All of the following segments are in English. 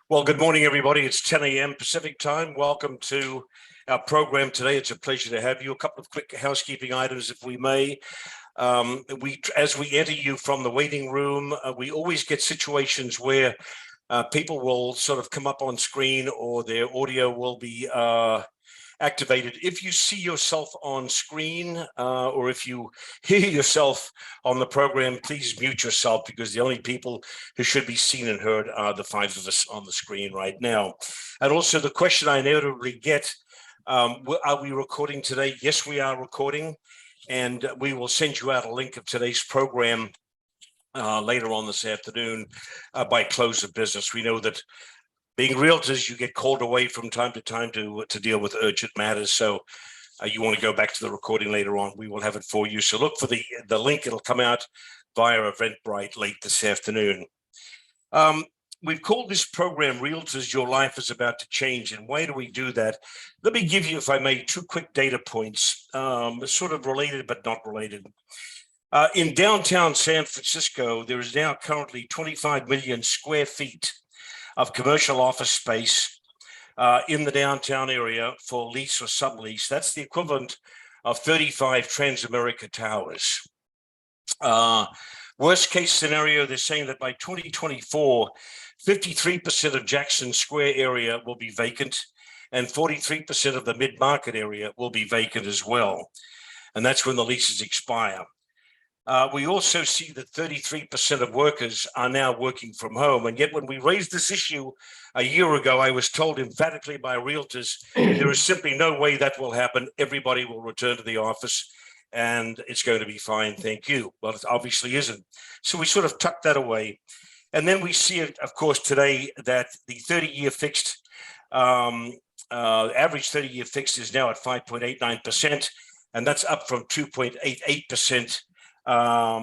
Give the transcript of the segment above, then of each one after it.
Well, good morning, everybody. It's 10 a.m. Pacific time. Welcome to our program today. It's a pleasure to have you. A couple of quick housekeeping items, if we may. As we enter you from the waiting room, we always get situations where people will sort of come up on screen or their audio will be activated. If you see yourself on screen or if you hear yourself on the program, please mute yourself, because the only people who should be seen and heard are the five of us on the screen right now. And also the question I inevitably get, are we recording today? Yes, we are recording, and we will send you out a link of today's program later on this afternoon by close of business. We know that being realtors, you get called away from time to time to deal with urgent matters. So you want to go back to the recording later on, we will have it for you. So look for the link. It'll come out via Eventbrite late this afternoon. We've called this program Realtors, Your Life is About to Change. And why do we do that? Let me give you, if I may, two quick data points, sort of related but not related. In downtown San Francisco, there is now currently 25 million square feet of commercial office space in the downtown area for lease or sublease. That's the equivalent of 35 Transamerica towers. Worst case scenario, they're saying that by 2024, 53% of Jackson Square area will be vacant, and 43% of the mid-market area will be vacant as well. And that's when the leases expire. We also see that 33% of workers are now working from home. And yet when we raised this issue a year ago, I was told emphatically by realtors, there is simply no way that will happen. Everybody will return to the office and it's going to be fine. Thank you. Well, it obviously isn't. So we sort of tucked that away. And then we see it, of course, today that the 30-year fixed, average 30-year fixed is now at 5.89%. And that's up from 2.88%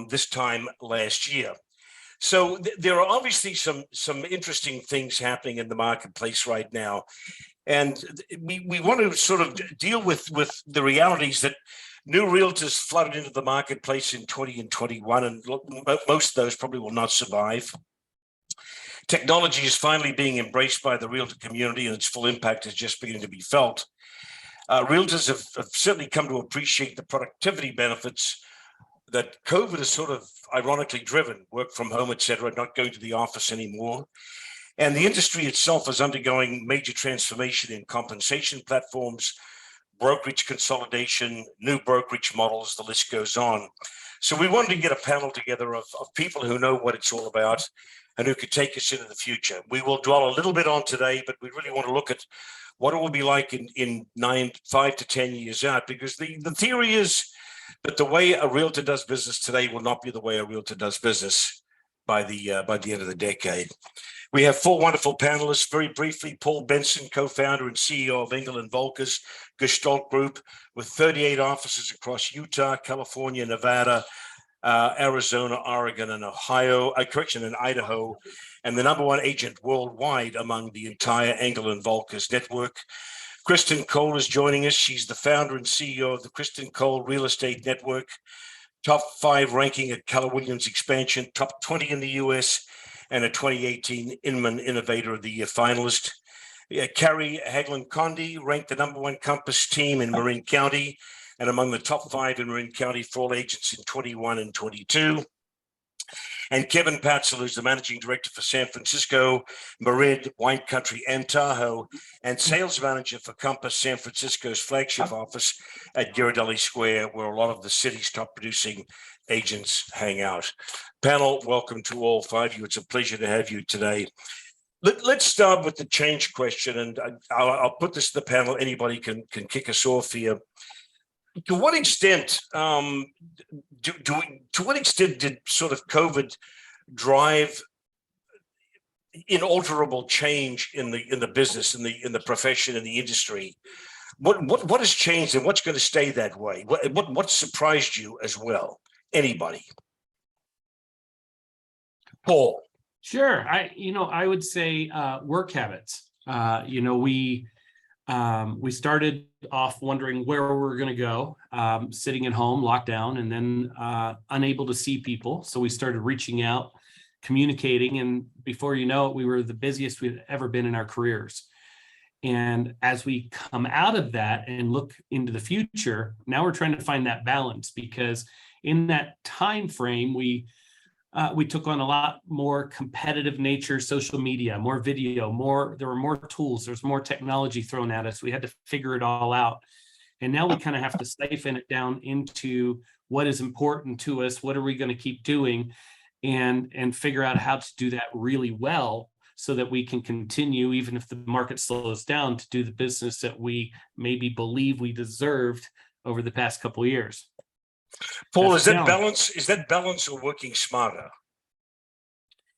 this time last year. So there are obviously some interesting things happening in the marketplace right now. And we want to sort of deal with the realities that new realtors flooded into the marketplace in 20 and 21, and most of those probably will not survive. Technology is finally being embraced by the realtor community, and its full impact is just beginning to be felt. Realtors have certainly come to appreciate the productivity benefits that COVID has sort of ironically driven, work from home, et cetera, not going to the office anymore. And the industry itself is undergoing major transformation in compensation platforms, brokerage consolidation, new brokerage models, the list goes on. So we wanted to get a panel together of people who know what it's all about and who could take us into the future. We will dwell a little bit on today, but we really want to look at what it will be like in 5 to 10 years out, because the theory is that the way a realtor does business today will not be the way a realtor does business by the end of the decade. We have four wonderful panelists. Very briefly, Paul Benson, co-founder and CEO of Engel & Volker's Gestalt Group, with 38 offices across Utah, California, Nevada, Arizona, Oregon, and and Idaho, and the #1 agent worldwide among the entire Engel & Volker's network. Kristen Cole is joining us. She's the founder and CEO of the Kristen Cole Real Estate Network, top 5 ranking at Keller Williams Expansion, top 20 in the U.S., and a 2018 Inman Innovator of the Year finalist. Carrie Hagelin-Condi ranked the #1 Compass team in Marin County and among the top 5 in Marin County for all agents in 21 and 22. And Kevin Patzel, who's the managing director for San Francisco, Marin, Wine Country, and Tahoe, and sales manager for Compass San Francisco's flagship office at Ghirardelli Square, where a lot of the city's top producing agents hang out. Panel, welcome to all 5 of you. It's a pleasure to have you today. Let's start with the change question, and I'll put this to the panel. Anybody can kick us off here. To what extent did sort of COVID drive inalterable change in the business, in the profession, in the industry? What has changed, and what's going to stay that way? What surprised you as well? Anybody? Paul. Sure. I would say work habits. We started off wondering where we're going to go, sitting at home, locked down, and then unable to see people. So we started reaching out communicating, and before you know it, we were the busiest we've ever been in our careers. And as we come out of that and look into the future, now we're trying to find that balance, because in that time frame, we took on a lot more competitive nature, social media, more video, there were more tools, there's more technology thrown at us. We had to figure it all out. And now we kind of have to siphon it down into what is important to us, what are we going to keep doing, and figure out how to do that really well, so that we can continue, even if the market slows down, to do the business that we maybe believe we deserved over the past couple of years. Paul, is that balance or working smarter,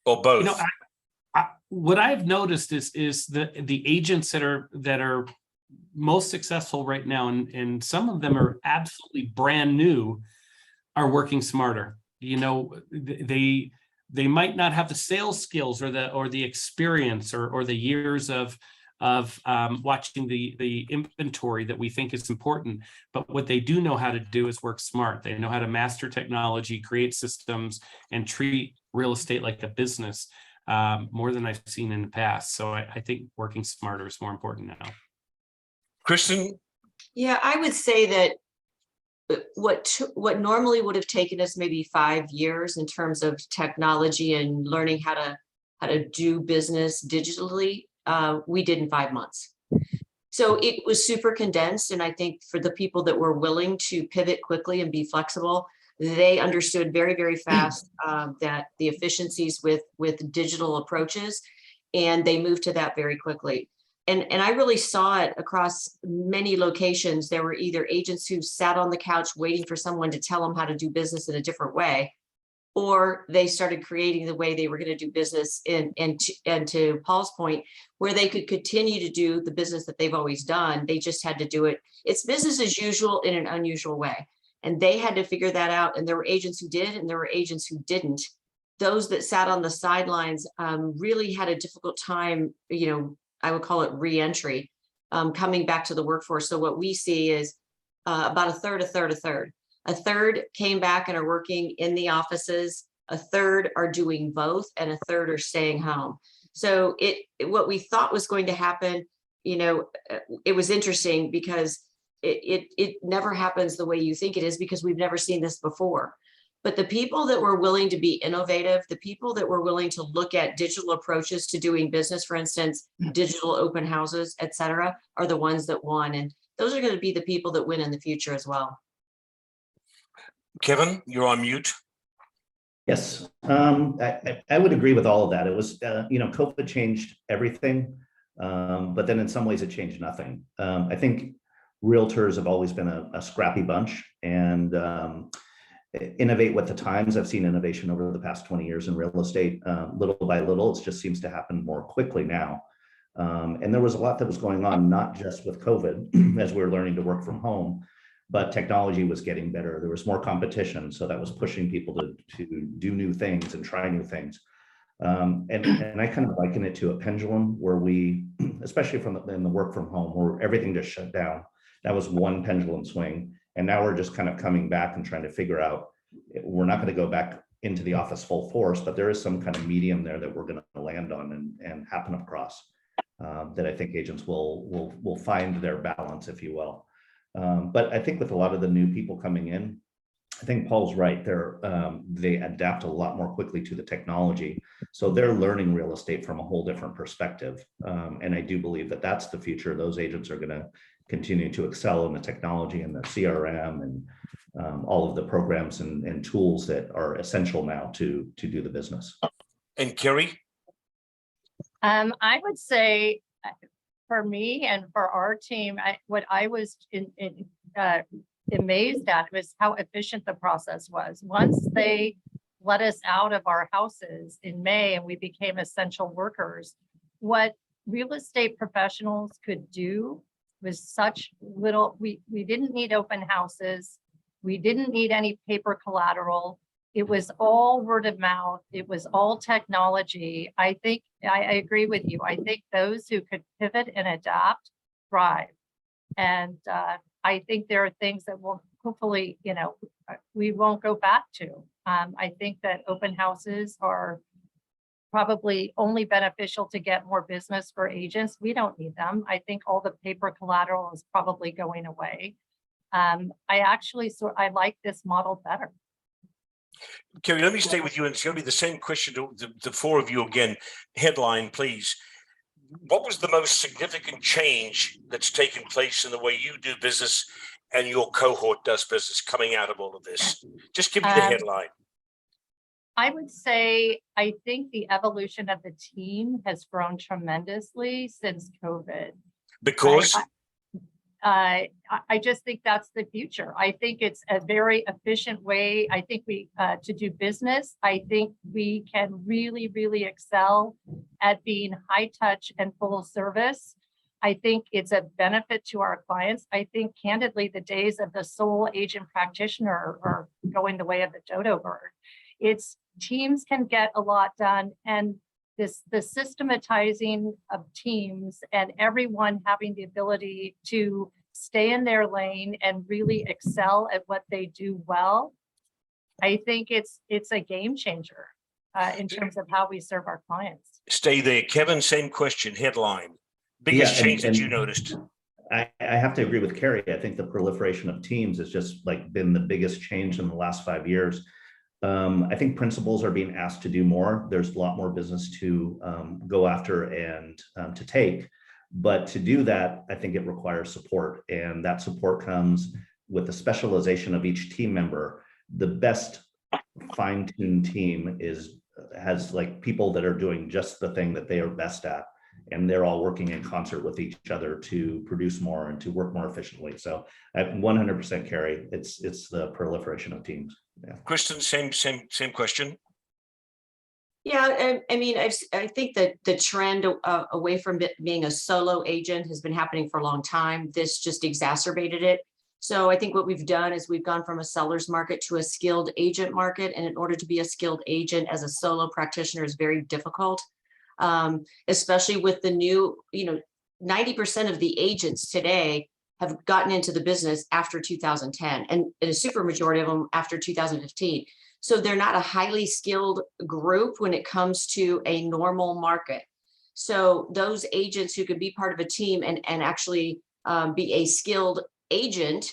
or both? You know, what I've noticed is the agents that are most successful right now, and some of them are absolutely brand new, are working smarter. You know, they might not have the sales skills or the experience or the years of watching the inventory that we think is important, but what they do know how to do is work smart. They know how to master technology, create systems, and treat real estate like a business, more than I've seen in the past. So I think working smarter is more important now. Kristen? Yeah, I would say that what normally would have taken us maybe 5 years in terms of technology and learning how to do business digitally, we did in 5 months. So it was super condensed. And I think for the people that were willing to pivot quickly and be flexible, they understood very, very fast that the efficiencies with digital approaches, and they moved to that very quickly. And I really saw it across many locations. There were either agents who sat on the couch waiting for someone to tell them how to do business in a different way, or they started creating the way they were going to do business. And to Paul's point, where they could continue to do the business that they've always done, they just had to do it. It's business as usual in an unusual way. And they had to figure that out. And there were agents who did, and there were agents who didn't. Those that sat on the sidelines really had a difficult time, you know, I would call it re-entry, coming back to the workforce. So what we see is about a third. A third came back and are working in the offices. A third are doing both, and a third are staying home. So what we thought was going to happen, you know, it was interesting because it never happens the way you think it is, because we've never seen this before. But the people that were willing to be innovative, the people that were willing to look at digital approaches to doing business, for instance, digital open houses, et cetera, are the ones that won. And those are going to be the people that win in the future as well. Kevin, you're on mute. Yes, I would agree with all of that. It was, you know, COVID changed everything, but then in some ways it changed nothing. I think realtors have always been a scrappy bunch, and innovate with the times. I've seen innovation over the past 20 years in real estate, little by little. It just seems to happen more quickly now. And there was a lot that was going on, not just with COVID, as we were learning to work from home, but technology was getting better. There was more competition, so that was pushing people to do new things and try new things. And I kind of liken it to a pendulum, where we, especially in the work from home, where everything just shut down. That was one pendulum swing. And now we're just kind of coming back and trying to figure out, we're not going to go back into the office full force, but there is some kind of medium there that we're going to land on and happen across, that I think agents will find their balance, if you will. But I think with a lot of the new people coming in, I think Paul's right. They adapt a lot more quickly to the technology. So they're learning real estate from a whole different perspective. And I do believe that that's the future. Those agents are going to continue to excel in the technology and the CRM and all of the programs and tools that are essential now to do the business. And Kerry? I would say for me and for our team, what I was amazed at was how efficient the process was. Once they let us out of our houses in May and we became essential workers, what real estate professionals could do was such little. We didn't need open houses. We didn't need any paper collateral. It was all word of mouth. It was all technology. I think I agree with you. I think those who could pivot and adapt thrive. And I think there are things that will hopefully, you know, we won't go back to. I think that open houses are probably only beneficial to get more business for agents. We don't need them. I think all the paper collateral is probably going away. I like this model better. Kerry, let me stay with you, and it's going to be the same question to the four of you again. Headline, please. What was the most significant change that's taken place in the way you do business and your cohort does business coming out of all of this? Just give me the headline. I would say, I think the evolution of the team has grown tremendously since COVID. Because? I just think that's the future. I think it's a very efficient way. I think to do business. I think we can really, really excel at being high touch and full service. I think it's a benefit to our clients. I think candidly, the days of the sole agent practitioner are going the way of the dodo bird. Teams can get a lot done, and the systematizing of teams and everyone having the ability to stay in their lane and really excel at what they do well. I think it's a game changer in terms of how we serve our clients. Stay there. Kevin, same question, headline. Biggest change that you noticed? I have to agree with Kerry. I think the proliferation of teams has just been the biggest change in the last 5 years. I think principals are being asked to do more. There's a lot more business to go after and to take. But to do that, I think it requires support. And that support comes with the specialization of each team member. The best fine-tuned team has people that are doing just the thing that they are best at. And they're all working in concert with each other to produce more and to work more efficiently. So at 100% Kerry, it's the proliferation of teams. Yeah. Kristen, same question. Yeah, I mean, I think that the trend away from being a solo agent has been happening for a long time. This just exacerbated it. So I think what we've done is we've gone from a seller's market to a skilled agent market. And in order to be a skilled agent as a solo practitioner is very difficult, especially with the new, 90% of the agents today have gotten into the business after 2010 and a super majority of them after 2015. So they're not a highly skilled group when it comes to a normal market. So those agents who can be part of a team and actually be a skilled agent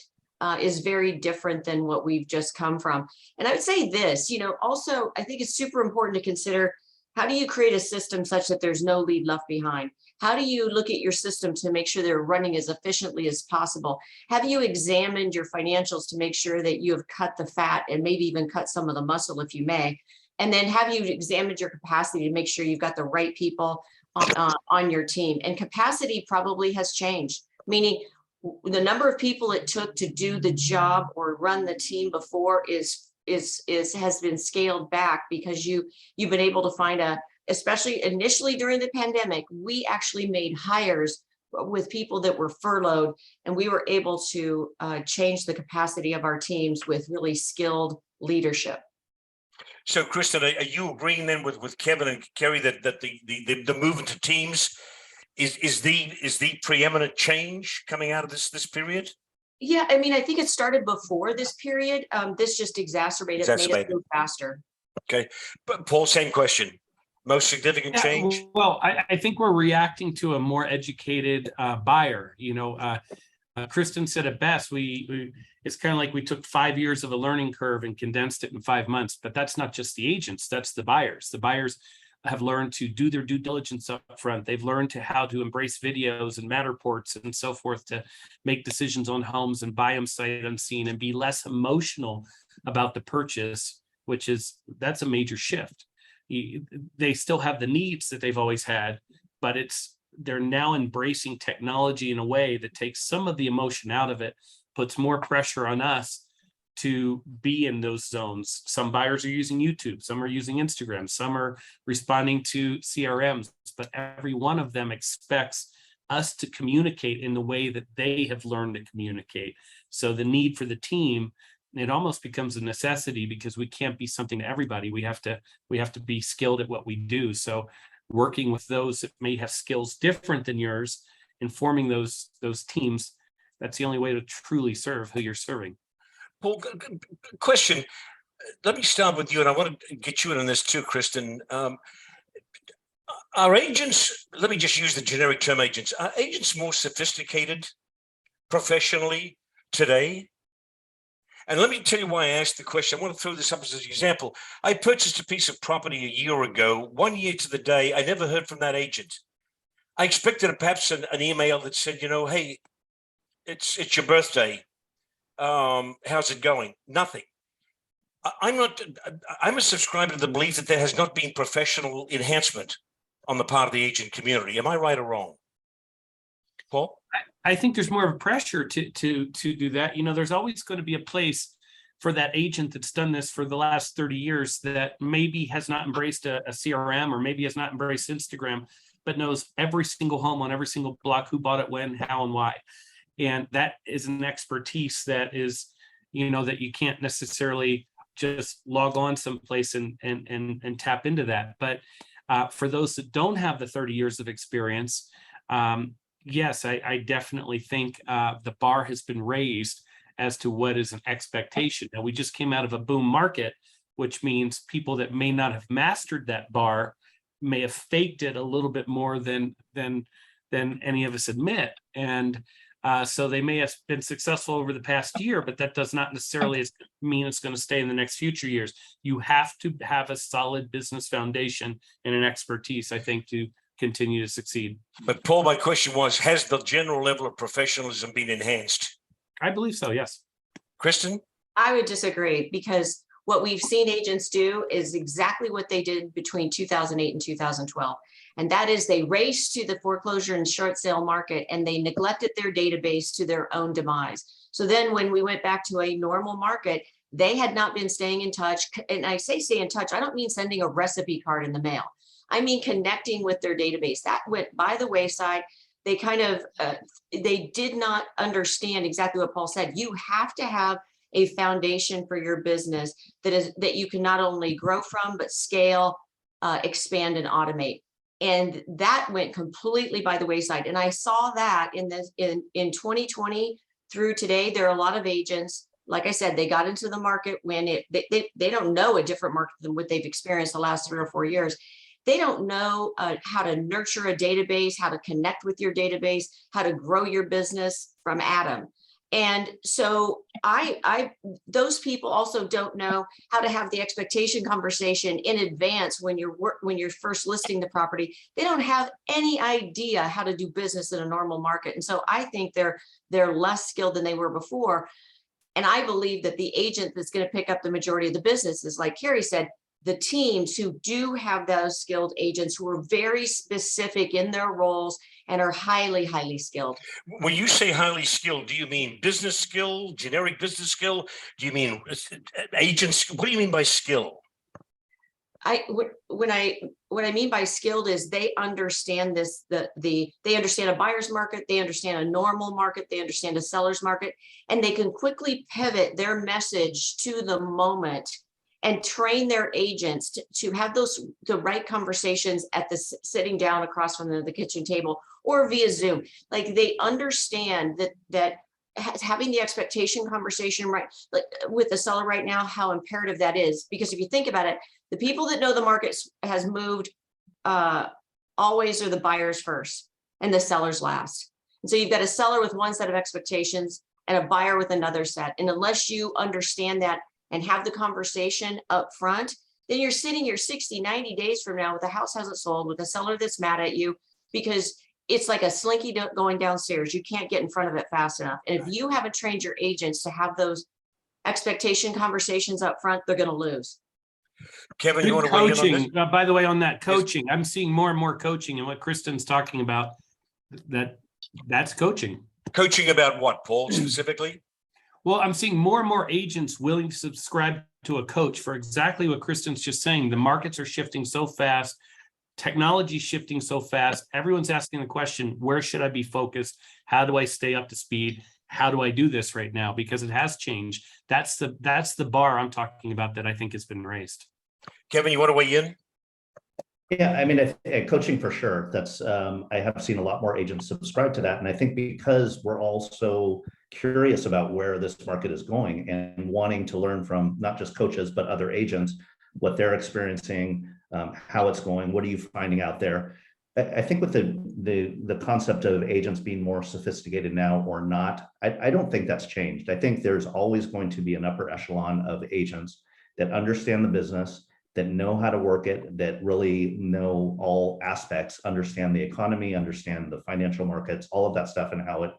is very different than what we've just come from. And I would say this, also, I think it's super important to consider, how do you create a system such that there's no lead left behind? How do you look at your system to make sure they're running as efficiently as possible? Have you examined your financials to make sure that you have cut the fat and maybe even cut some of the muscle if you may? And then have you examined your capacity to make sure you've got the right people on your team? And capacity probably has changed, meaning the number of people it took to do the job or run the team before has been scaled back because you've been able to find especially initially during the pandemic, we actually made hires with people that were furloughed, and we were able to change the capacity of our teams with really skilled leadership. So, Kristen, are you agreeing then with Kevin and Kerry that the movement to teams is the preeminent change coming out of this period? Yeah, I mean, I think it started before this period. This just exacerbated, made it move faster. Okay, but Paul, same question. Most significant change? Well, I think we're reacting to a more educated buyer. Kristen said it best. It's kind of like we took 5 years of a learning curve and condensed it in 5 months. But that's not just the agents; that's the buyers. The buyers have learned to do their due diligence up front. They've learned how to embrace videos and Matterports and so forth to make decisions on homes and buy them sight unseen and be less emotional about the purchase, that's a major shift. They still have the needs that they've always had, but they're now embracing technology in a way that takes some of the emotion out of it, puts more pressure on us to be in those zones. Some buyers are using YouTube, some are using Instagram, some are responding to CRMs, but every one of them expects us to communicate in the way that they have learned to communicate. So the need for the team, it almost becomes a necessity because we can't be something to everybody. We have to be skilled at what we do. So working with those that may have skills different than yours, informing those teams, that's the only way to truly serve who you're serving. Paul, question. Let me start with you, and I want to get you in on this too, Kristen. Are agents, let me just use the generic term agents, are agents more sophisticated professionally today? And let me tell you why I asked the question. I want to throw this up as an example. I purchased a piece of property a year ago, 1 year to the day. I never heard from that agent. I expected perhaps an email that said, hey, it's your birthday. How's it going? Nothing. I'm a subscriber to the belief that there has not been professional enhancement on the part of the agent community. Am I right or wrong? Paul? I think there's more of a pressure to do that. There's always going to be a place for that agent that's done this for the last 30 years that maybe has not embraced a CRM or maybe has not embraced Instagram, but knows every single home on every single block, who bought it, when, how, and why. And that is an expertise that is, that you can't necessarily just log on someplace and tap into that. But for those that don't have the 30 years of experience, yes, I definitely think the bar has been raised as to what is an expectation. Now, we just came out of a boom market, which means people that may not have mastered that bar may have faked it a little bit more than any of us admit. And so they may have been successful over the past year, but that does not necessarily mean it's going to stay in the next future years. You have to have a solid business foundation and an expertise, I think, to continue to succeed. But Paul, my question was, has the general level of professionalism been enhanced? I believe so, yes. Kristen? I would disagree, because what we've seen agents do is exactly what they did between 2008 and 2012. And that is they raced to the foreclosure and short sale market, and they neglected their database to their own demise. So then when we went back to a normal market, they had not been staying in touch. And I say stay in touch, I don't mean sending a recipe card in the mail. I mean connecting with their database. That went by the wayside. They kind of, they did not understand exactly what Paul said. You have to have a foundation for your business that you can not only grow from, but scale, expand, and automate. And that went completely by the wayside. And I saw that in 2020 through today. There are a lot of agents, like I said, they got into the market when they don't know a different market than what they've experienced the last 3 or 4 years. They don't know how to nurture a database, how to connect with your database, how to grow your business from Adam. And so those people also don't know how to have the expectation conversation in advance when you're first listing the property. They don't have any idea how to do business in a normal market. And so I think they're less skilled than they were before. And I believe that the agent that's going to pick up the majority of the business is, like Carrie said, the teams who do have those skilled agents who are very specific in their roles and are highly, highly skilled. When you say highly skilled, do you mean business skill, generic business skill? Do you mean agents? What do you mean by skill? What I mean by skilled is they understand this, they understand a buyer's market, they understand a normal market, they understand a seller's market, and they can quickly pivot their message to the moment and train their agents to have the right conversations at the sitting down across from the kitchen table or via Zoom. Like, they understand that having the expectation conversation right, like with the seller right now, how imperative that is. Because if you think about it, the people that know the market has moved always are the buyers first and the sellers last. And so you've got a seller with one set of expectations and a buyer with another set. And unless you understand that and have the conversation up front, then you're sitting here 60, 90 days from now with a house hasn't sold, with a seller that's mad at you, because it's like a slinky going downstairs. You can't get in front of it fast enough. And if you haven't trained your agents to have those expectation conversations up front, they're going to lose. Kevin, you want to weigh in on this? Coaching, by the way, on that coaching, I'm seeing more and more coaching, and what Kristen's talking about, that's coaching. Coaching about what, Paul, specifically? Well, I'm seeing more and more agents willing to subscribe to a coach for exactly what Kristen's just saying. The markets are shifting so fast. Technology shifting so fast. Everyone's asking the question, where should I be focused? How do I stay up to speed? How do I do this right now? Because it has changed. That's the bar I'm talking about that I think has been raised. Kevin, you want to weigh in? Yeah, I mean, coaching for sure. That's I have seen a lot more agents subscribe to that. And I think because we're also curious about where this market is going and wanting to learn from not just coaches, but other agents, what they're experiencing, how it's going, what are you finding out there? I think with the concept of agents being more sophisticated now or not, I don't think that's changed. I think there's always going to be an upper echelon of agents that understand the business, that know how to work it, that really know all aspects, understand the economy, understand the financial markets, all of that stuff and how it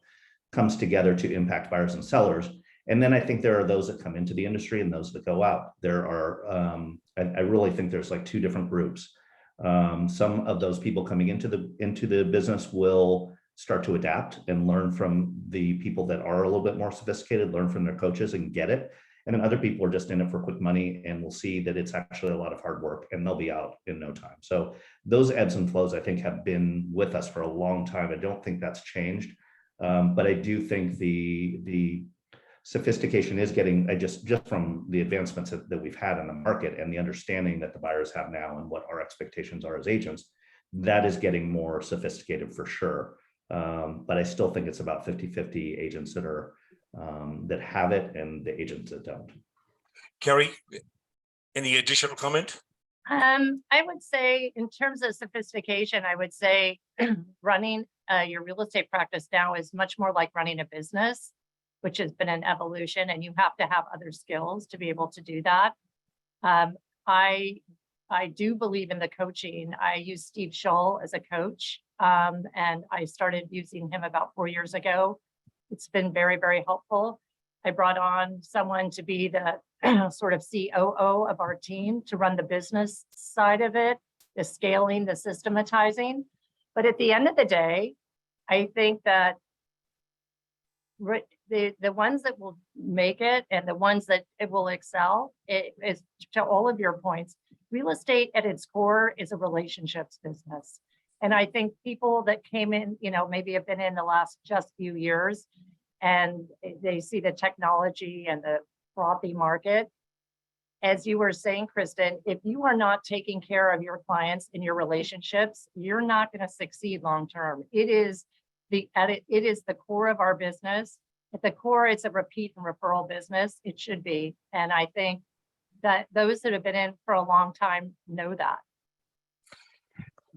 comes together to impact buyers and sellers. And then I think there are those that come into the industry and those that go out. There are, I really think there's like two different groups. Some of those people coming into the business will start to adapt and learn from the people that are a little bit more sophisticated, learn from their coaches and get it. And then other people are just in it for quick money and will see that it's actually a lot of hard work and they'll be out in no time. So those ebbs and flows, I think, have been with us for a long time. I don't think that's changed. But I do think the sophistication is getting, just from the advancements that we've had in the market and the understanding that the buyers have now and what our expectations are as agents, that is getting more sophisticated for sure. But I still think it's about 50-50 agents that are that have it and the agents that don't. Kerry, any additional comment? I would say in terms of sophistication, I would say running your real estate practice now is much more like running a business, which has been an evolution, and you have to have other skills to be able to do that. I do believe in the coaching. I use Steve Shull as a coach, and I started using him about 4 years ago. It's been very, very helpful. I brought on someone to be the sort of COO of our team to run the business side of it, the scaling, the systematizing. But at the end of the day, I think that the ones that will make it and the ones that it will excel, it is, to all of your points, real estate at its core is a relationships business. And I think people that came in, maybe have been in the last just few years and they see the technology and the frothy market. As you were saying, Kristen, if you are not taking care of your clients in your relationships, you're not going to succeed long term. It is the core of our business. At the core, it's a repeat and referral business. It should be. And I think that those that have been in for a long time know that.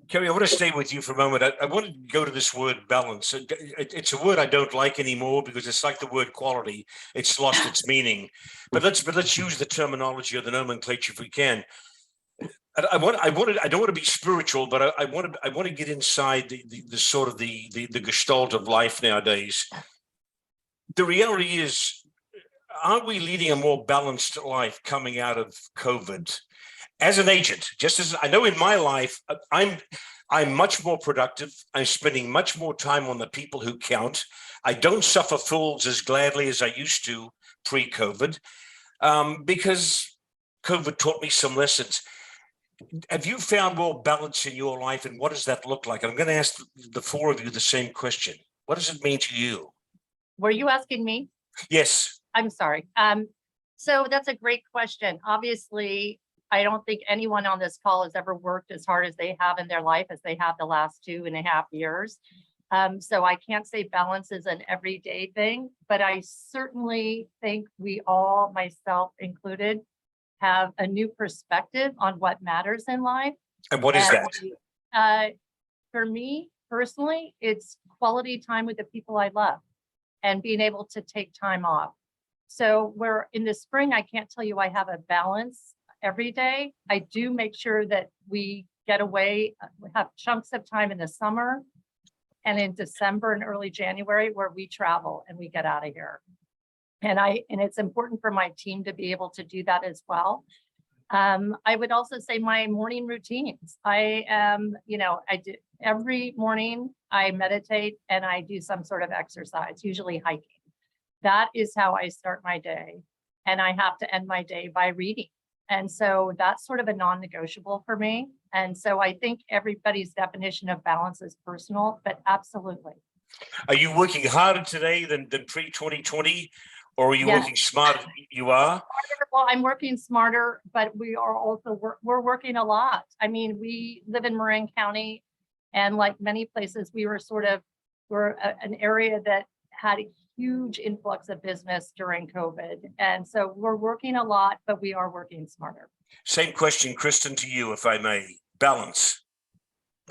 Kerry, I want to stay with you for a moment. I want to go to this word balance. It's a word I don't like anymore because it's like the word quality. It's lost its meaning. But let's use the terminology or the nomenclature if we can. I don't want to be spiritual, but I want to get inside the sort of the gestalt of life nowadays. The reality is, aren't we leading a more balanced life coming out of COVID? As an agent, just as I know in my life, I'm much more productive. I'm spending much more time on the people who count. I don't suffer fools as gladly as I used to pre-COVID because COVID taught me some lessons. Have you found more balance in your life, and what does that look like? I'm going to ask the four of you the same question. What does it mean to you? Were you asking me? Yes. I'm sorry. So that's a great question. Obviously, I don't think anyone on this call has ever worked as hard as they have in their life as they have the last 2.5 years. So I can't say balance is an everyday thing, but I certainly think we all, myself included, have a new perspective on what matters in life. And what is that? For me personally, it's quality time with the people I love and being able to take time off. So where in the spring, I can't tell you I have a balance every day. I do make sure that we get away, we have chunks of time in the summer and in December and early January where we travel and we get out of here. And it's important for my team to be able to do that as well. I would also say my morning routines. I do every morning I meditate and I do some sort of exercise, usually hiking. That is how I start my day. And I have to end my day by reading. And so that's sort of a non-negotiable for me. And so I think everybody's definition of balance is personal, but absolutely. Are you working harder today than pre-2020? Or are you working smarter? You are? Well, I'm working smarter, but we are also, we're working a lot. I mean, we live in Marin County, and like many places, we're an area that had a huge influx of business during COVID. And so we're working a lot, but we are working smarter. Same question, Kristen, to you, if I may. Balance.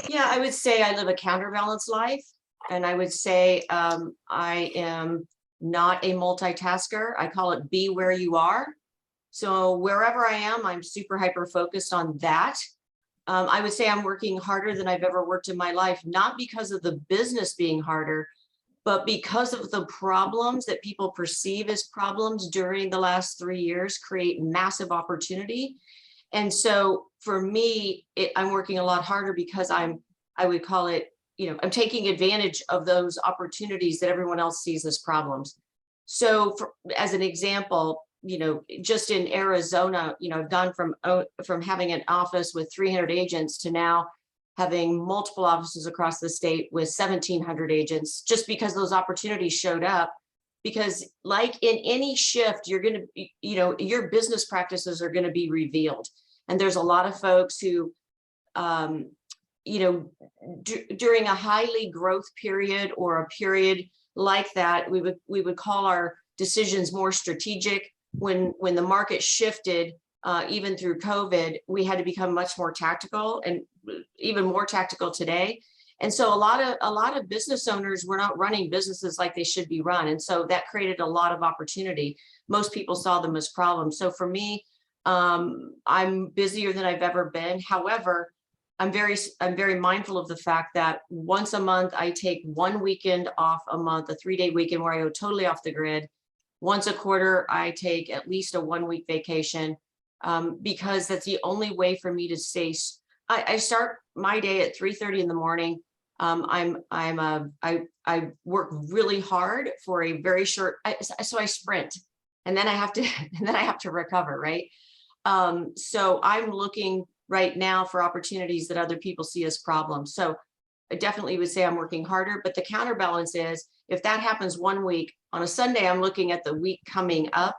Yeah, I would say I live a counterbalance life. And I would say I am not a multitasker. I call it be where you are. So wherever I am, I'm super hyper focused on that. I would say I'm working harder than I've ever worked in my life, not because of the business being harder, but because of the problems that people perceive as problems during the last 3 years create massive opportunity. And so for me, I'm working a lot harder because I would call it, I'm taking advantage of those opportunities that everyone else sees as problems. So as an example, just in Arizona, I've gone from having an office with 300 agents to now having multiple offices across the state with 1,700 agents, just because those opportunities showed up. Because like in any shift, you're going to, your business practices are going to be revealed. And there's a lot of folks who, during a highly growth period or a period like that, we would call our decisions more strategic. When the market shifted, even through COVID, we had to become much more tactical, and even more tactical today. And so a lot of business owners were not running businesses like they should be run. And so that created a lot of opportunity. Most people saw them as problems. So for me, I'm busier than I've ever been. However, I'm very mindful of the fact that once a month, I take one weekend off a month, a 3-day weekend where I go totally off the grid. Once a quarter, I take at least a 1-week vacation, because that's the only way for me to stay. I start my day at 3:30 in the morning. I work really hard for a very short, so I sprint, and then I have to recover, right? So I'm looking right now for opportunities that other people see as problems. So I definitely would say I'm working harder, but the counterbalance is, if that happens 1 week, on a Sunday, I'm looking at the week coming up,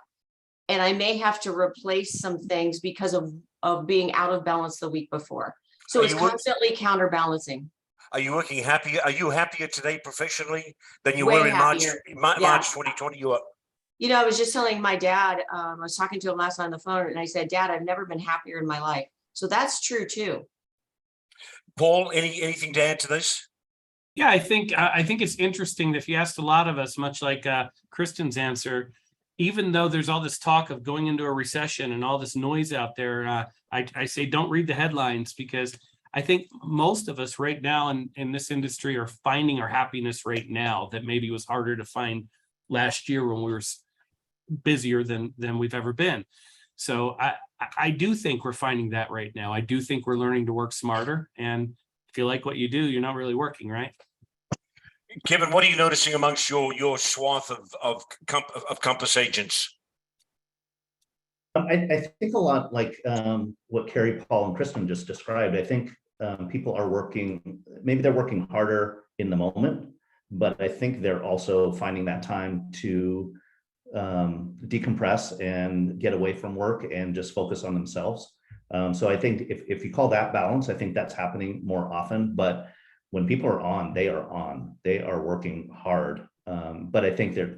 and I may have to replace some things because of being out of balance the week before. So it's constantly counterbalancing. Are you working happier? Are you happier today professionally than you Way were in happier. March Yeah. 2020? You are. I was just telling my dad, I was talking to him last night on the phone, and I said, Dad, I've never been happier in my life. So that's true too. Paul, anything to add to this? Yeah, I think it's interesting that if you asked a lot of us, much like Kristen's answer, even though there's all this talk of going into a recession and all this noise out there, I say don't read the headlines, because I think most of us right now in this industry are finding our happiness right now that maybe was harder to find last year when we were busier than we've ever been. So I do think we're finding that right now. I do think we're learning to work smarter, and if you like what you do, you're not really working, right? Kevin, what are you noticing amongst your swath of Compass agents? I think a lot like what Carrie, Paul, and Kristen just described. I think people are working, maybe they're working harder in the moment, but I think they're also finding that time to decompress and get away from work and just focus on themselves. So I think if you call that balance, I think that's happening more often. But when people are on, they are working hard. But I think they're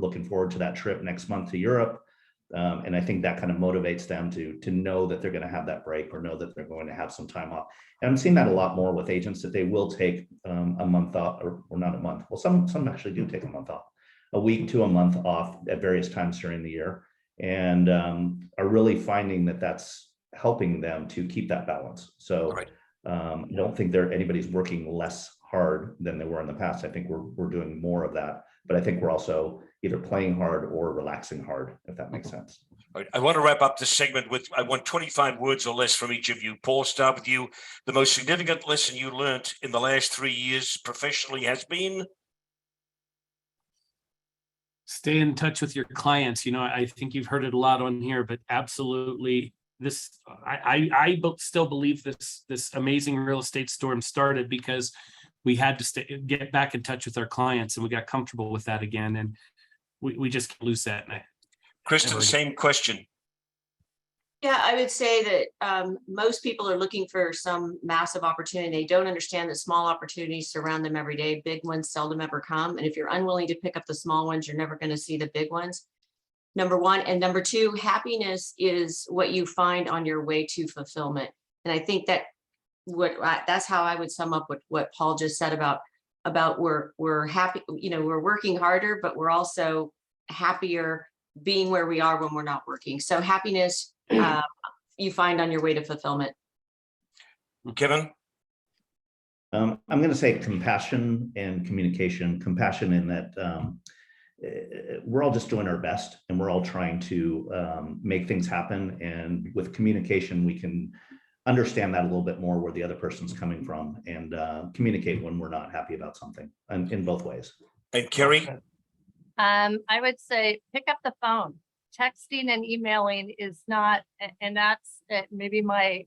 looking forward to that trip next month to Europe. And I think that kind of motivates them to know that they're going to have that break, or know that they're going to have some time off. And I'm seeing that a lot more with agents, that they will take a month off, or not a month. Well, some actually do take a month off, a week to a month off at various times during the year, and are really finding that that's helping them to keep that balance. So Right. I don't think anybody's working less hard than they were in the past. I think we're doing more of that, but I think we're also either playing hard or relaxing hard, if that makes sense. All right. I want to wrap up this segment with, I want 25 words or less from each of you. Paul, start with you. The most significant lesson you learned in the last 3 years professionally has been? Stay in touch with your clients. I think you've heard it a lot on here, but absolutely, I still believe this amazing real estate storm started because we had to get back in touch with our clients, and we got comfortable with that again, and we just can't lose that. Kristen, same question. Yeah, I would say that most people are looking for some massive opportunity. They don't understand that small opportunities surround them every day. Big ones seldom ever come. And if you're unwilling to pick up the small ones, you're never going to see the big ones. number one. And number two, happiness is what you find on your way to fulfillment. And I think that that's how I would sum up what Paul just said about we're happy, we're working harder, but we're also happier being where we are when we're not working. So happiness you find on your way to fulfillment. Kevin? I'm going to say compassion and communication. Compassion in that we're all just doing our best and we're all trying to make things happen. And with communication, we can understand that a little bit more, where the other person's coming from, and communicate when we're not happy about something, and in both ways. And Kerry? I would say pick up the phone. Texting and emailing is not, and that's maybe my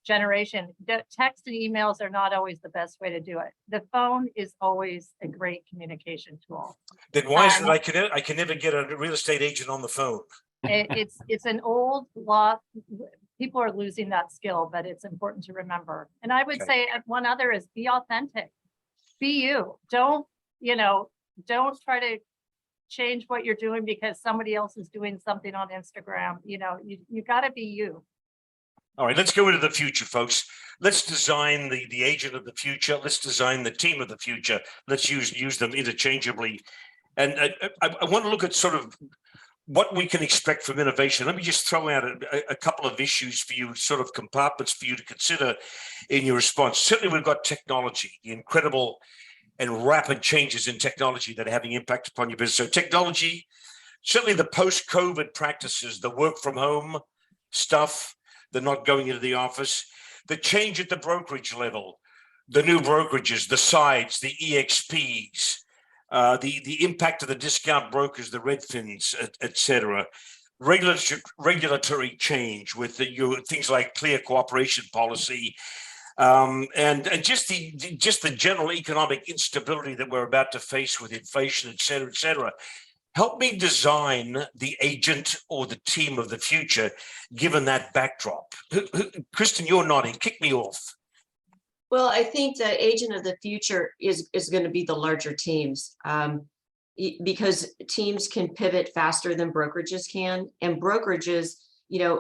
generation. Text and emails are not always the best way to do it. The phone is always a great communication tool. Then why is it I can never get a real estate agent on the phone? It's an old law. People are losing that skill, but it's important to remember. And I would say one other is be authentic. Be you. Don't try to change what you're doing because somebody else is doing something on Instagram. You got to be you. All right, let's go into the future, folks. Let's design the agent of the future. Let's design the team of the future. Let's use them interchangeably. And I want to look at sort of what we can expect from innovation. Let me just throw out a couple of issues for you, sort of compartments for you to consider in your response. Certainly, we've got technology, the incredible and rapid changes in technology that are having impact upon your business. So technology, certainly the post-COVID practices, the work from home stuff, the not going into the office, the change at the brokerage level, the new brokerages, the sides, the EXPs, the impact of the discount brokers, the Redfins, et cetera, regulatory change with things like clear cooperation policy, and just the general economic instability that we're about to face with inflation, et cetera, et cetera. Help me design the agent or the team of the future, given that backdrop. Kristen, you're nodding. Kick me off. Well, I think the agent of the future is going to be the larger teams, because teams can pivot faster than brokerages can, and brokerages,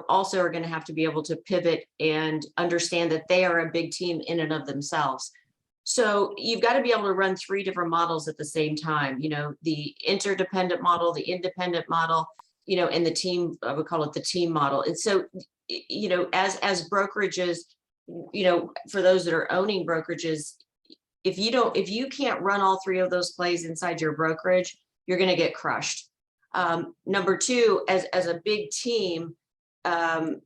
also are going to have to be able to pivot and understand that they are a big team in and of themselves. So you've got to be able to run 3 different models at the same time, the interdependent model, the independent model, and the team, I would call it the team model. And so, as brokerages, for those that are owning brokerages, if you can't run all 3 of those plays inside your brokerage, you're going to get crushed. Number 2, as a big team, they're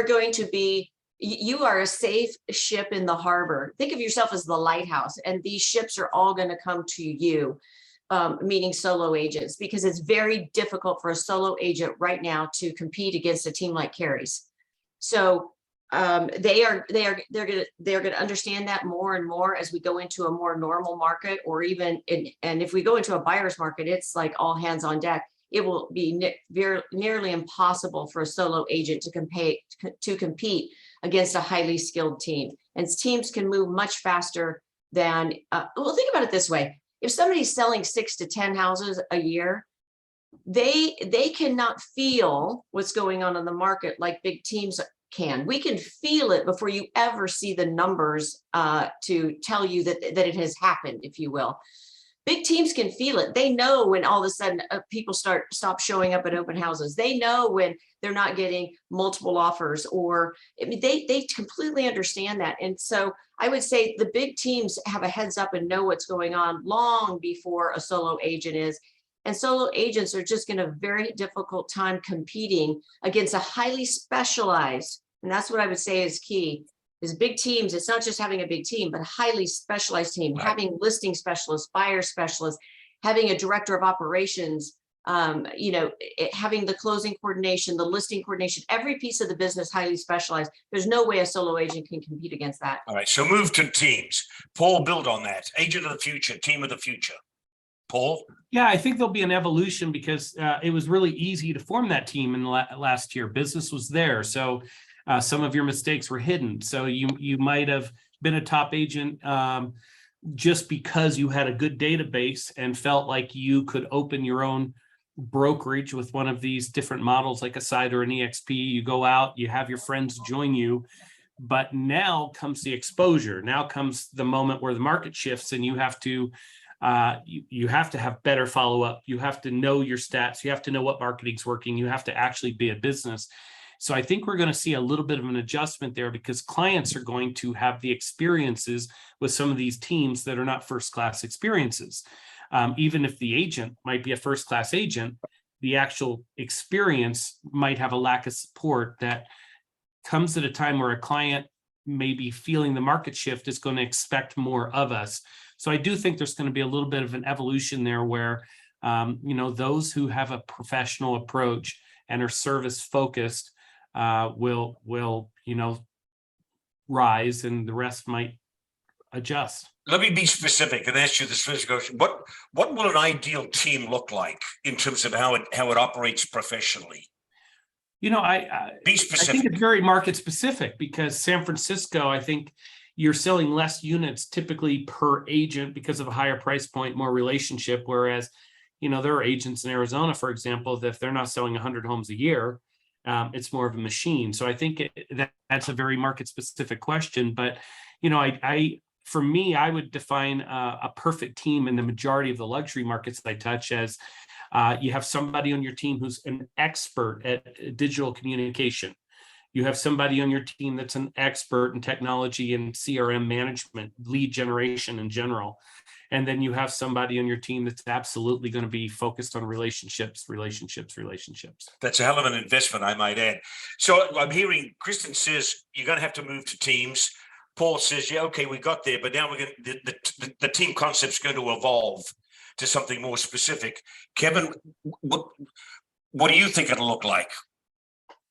going to be, you are a safe ship in the harbor. Think of yourself as the lighthouse, and these ships are all going to come to you, meaning solo agents, because it's very difficult for a solo agent right now to compete against a team like Carrie's. So they're going to understand that more and more as we go into a more normal market, or even and if we go into a buyer's market, it's like all hands on deck. It will be nearly impossible for a solo agent to compete against a highly skilled team. And teams can move much faster than, well, think about it this way. If somebody's selling 6 to 10 houses a year, they cannot feel what's going on in the market like big teams can. We can feel it before you ever see the numbers to tell you that it has happened, if you will. Big teams can feel it. They know when all of a sudden people stop showing up at open houses. They know when they're not getting multiple offers, or they completely understand that. And so I would say the big teams have a heads up and know what's going on long before a solo agent is. And solo agents are just going to have a very difficult time competing against a highly specialized, and that's what I would say is key. Is big teams, it's not just having a big team, but a highly specialized team, right. Having listing specialists, buyer specialists, having a director of operations, having the closing coordination, the listing coordination, every piece of the business highly specialized. There's no way a solo agent can compete against that. All right, so move to teams. Paul, build on that. Agent of the future, team of the future. Paul? Yeah, I think there'll be an evolution because it was really easy to form that team in the last year. Business was there. So some of your mistakes were hidden. So you might have been a top agent just because you had a good database and felt like you could open your own brokerage with one of these different models like a side or an EXP. You go out, you have your friends join you, but now comes the exposure. Now comes the moment where the market shifts and you have to you have to have better follow-up. You have to know your stats. You have to know what marketing's working. You have to actually be a business. So I think we're going to see a little bit of an adjustment there because clients are going to have the experiences with some of these teams that are not first-class experiences. Even if the agent might be a first-class agent, the actual experience might have a lack of support that comes at a time where a client may be feeling the market shift is going to expect more of us. So I do think there's going to be a little bit of an evolution there where, those who have a professional approach and are service focused will rise, and the rest might adjust. Let me be specific and ask you this first question. What will an ideal team look like in terms of how it operates professionally? I Be think specific. it's very market specific because San Francisco, I think you're selling less units typically per agent because of a higher price point, more relationship. Whereas, there are agents in Arizona, for example, that if they're not selling 100 homes a year, it's more of a machine. So I think that's a very market specific question. But, for me, I would define a perfect team in the majority of the luxury markets that I touch as you have somebody on your team who's an expert at digital communication. You have somebody on your team that's an expert in technology and CRM management, lead generation in general. And then you have somebody on your team that's absolutely going to be focused on relationships. That's a hell of an investment, I might add. So I'm hearing Kristen says you're going to have to move to teams. Paul says, yeah, okay, we got there, but now we're going the team concept's going to evolve to something more specific. Kevin, what do you think it'll look like?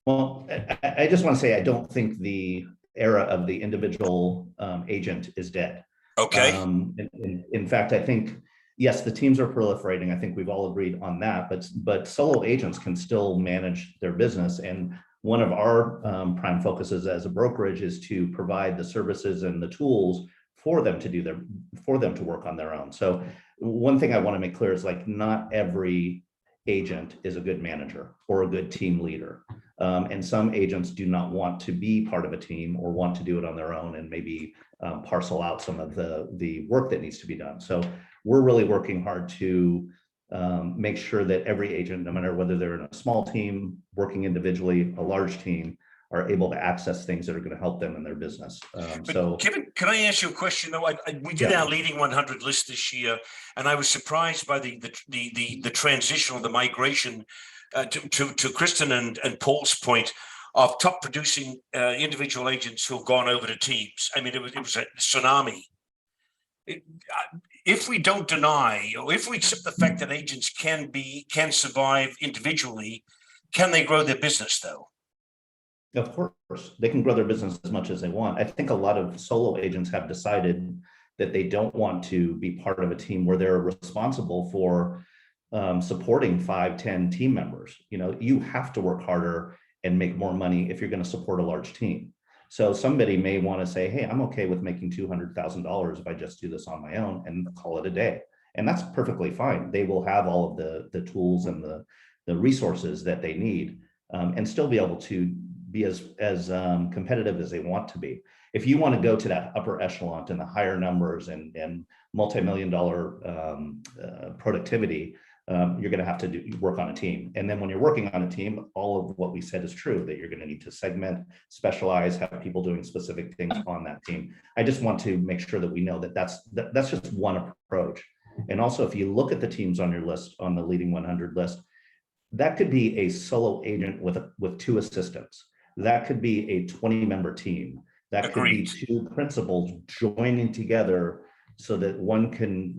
Well, I just want to say I don't think the era of the individual agent is dead. Okay. In fact, I think, yes, the teams are proliferating. I think we've all agreed on that, but solo agents can still manage their business. And one of our prime focuses as a brokerage is to provide the services and the tools for them to work on their own. So one thing I want to make clear is not every agent is a good manager or a good team leader. And some agents do not want to be part of a team or want to do it on their own and maybe parcel out some of the work that needs to be done. So we're really working hard to make sure that every agent, no matter whether they're in a small team, working individually, a large team, are able to access things that are going to help them in their business. So, Kevin, can I ask you a question though? We did our leading 100 list this year, and I was surprised by the transition or the migration to Kristen and Paul's point of top producing individual agents who have gone over to teams. I mean, it was a tsunami. If we don't deny, or if we accept the fact that agents can survive individually, can they grow their business though? of course, they can grow their business as much as they want. I think a lot of solo agents have decided that they don't want to be part of a team where they're responsible for supporting 5-10 team members. You have to work harder and make more money if you're going to support a large team. So somebody may want to say, hey, I'm okay with making $200,000 if I just do this on my own and call it a day. And that's perfectly fine. They will have all of the tools and the resources that they need and still be able to be as competitive as they want to be. If you want to go to that upper echelon and the higher numbers and multi-million-dollar productivity, you're going to have to work on a team. And then when you're working on a team, all of what we said is true, that you're going to need to segment, specialize, have people doing specific things on that team. I just want to make sure that we know that that's just one approach. And also, if you look at the teams on your list, on the leading 100 list, that could be a solo agent with 2 assistants. That could be a 20-member team. That could be 2 principals joining together so that one can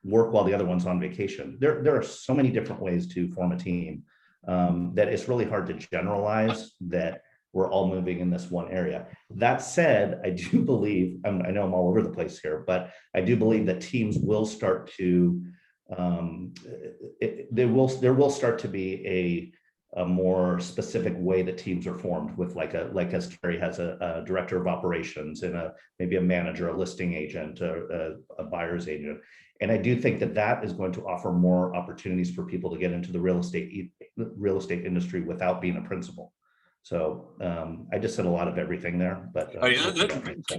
work while the other one's on vacation. There are so many different ways to form a team that it's really hard to generalize that we're all moving in this one area. That said, I do believe, I know I'm all over the place here, but I do believe that teams will start to, there will start to be a more specific way that teams are formed with like as Terry has a director of operations and maybe a manager, a listing agent, a buyer's agent. And I do think that that is going to offer more opportunities for people to get into the real estate industry without being a principal. So I just said a lot of everything there, but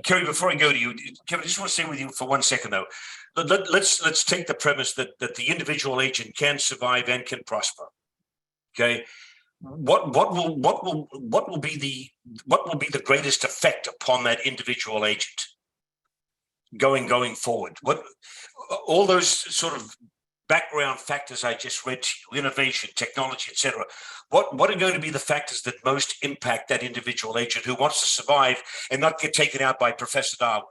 Kerry, before I go to you, Kevin, I just want to stay with you for 1 second though. Let's take the premise that the individual agent can survive and can prosper. Okay, what will be the greatest effect upon that individual agent going forward? What all those sort of background factors I just read to you, innovation, technology, etc. What are going to be the factors that most impact that individual agent who wants to survive and not get taken out by Professor Darwin?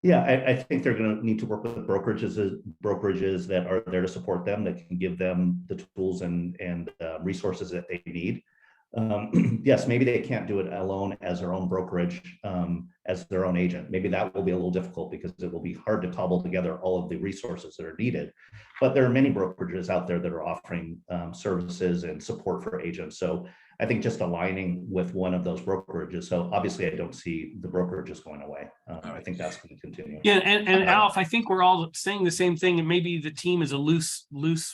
Yeah, I think they're going to need to work with brokerages that are there to support them, that can give them the tools and resources that they need. Yes, maybe they can't do it alone as their own brokerage, as their own agent. Maybe that will be a little difficult because it will be hard to cobble together all of the resources that are needed. But there are many brokerages out there that are offering services and support for agents. So I think just aligning with one of those brokerages. So obviously I don't see the brokerages going away. I think that's going to continue. Yeah, and Alf, I think we're all saying the same thing, and maybe the team is a loose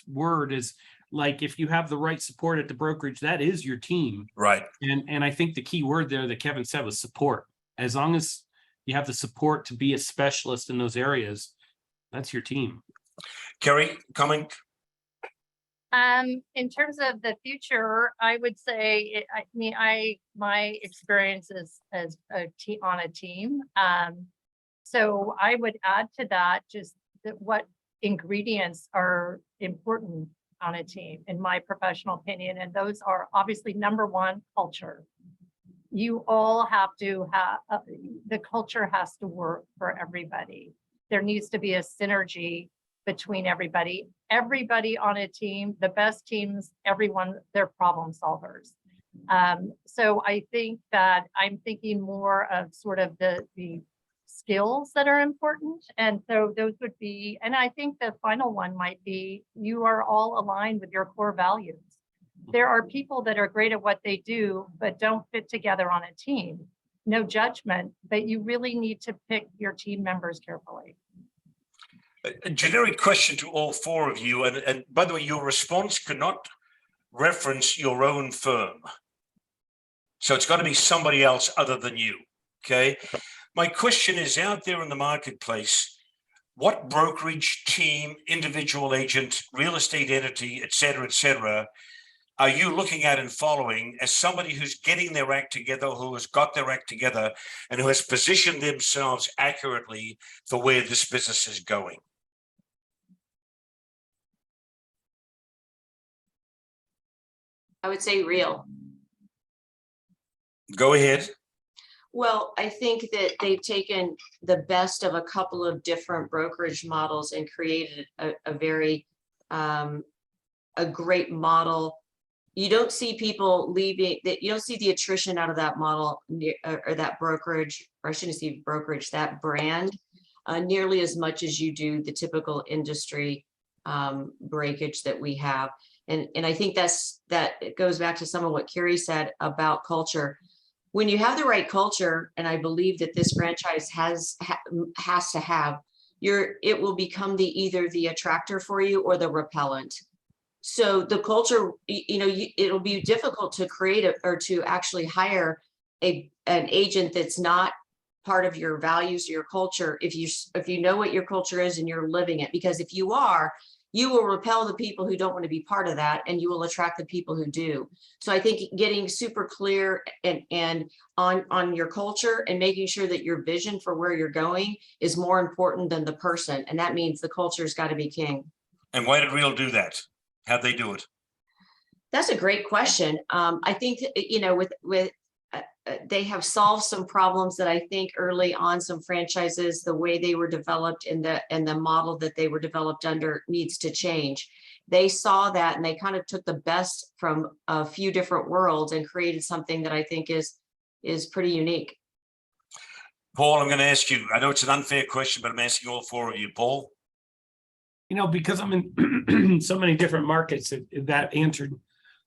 word. Is like if you have the right support at the brokerage, that is your team. Right. And I think the key word there that Kevin said was support. As long as you have the support to be a specialist in those areas, that's your team. Kerry, comment? In terms of the future, I would say, my experience is as on a team. So I would add to that just that what ingredients are important on a team, in my professional opinion, and those are obviously number one, culture. You all have to have the culture has to work for everybody. There needs to be a synergy between everybody on a team. The best teams, everyone, they're problem solvers. So I think that I'm thinking more of sort of the skills that are important. And so those would be, and I think the final one might be, you are all aligned with your core values. There are people that are great at what they do, but don't fit together on a team. No judgment, but you really need to pick your team members carefully. A generic question to all four of you, and by the way, your response cannot reference your own firm. So it's got to be somebody else other than you, okay? My question is, out there in the marketplace, what brokerage, team, individual agent, real estate entity, et cetera, are you looking at and following as somebody who's getting their act together, who has got their act together, and who has positioned themselves accurately for where this business is going? I would say real. Go ahead. Well, I think that they've taken the best of a couple of different brokerage models and created a very, a great model. You don't see people leaving, that you don't see the attrition out of that model or that brokerage, or I shouldn't say brokerage, that brand nearly as much as you do the typical industry breakage that we have. And I think that it goes back to some of what Kerry said about culture. When you have the right culture, and I believe that this franchise has to have, it will become either the attractor for you or the repellent. So the culture, it'll be difficult to create or to actually hire an agent that's not part of your values, your culture, if you know what your culture is and you're living it. Because if you are, you will repel the people who don't want to be part of that, and you will attract the people who do. So I think getting super clear and on your culture and making sure that your vision for where you're going is more important than the person. And that means the culture's got to be king. And why did Real do that? How'd they do it? That's a great question. I think, they have solved some problems that I think early on some franchises, the way they were developed and the model that they were developed under needs to change. They saw that and they kind of took the best from a few different worlds and created something that I think is pretty unique. Paul, I'm going to ask you, I know it's an unfair question, but I'm asking all four of you. Paul? Because I'm in so many different markets, that answered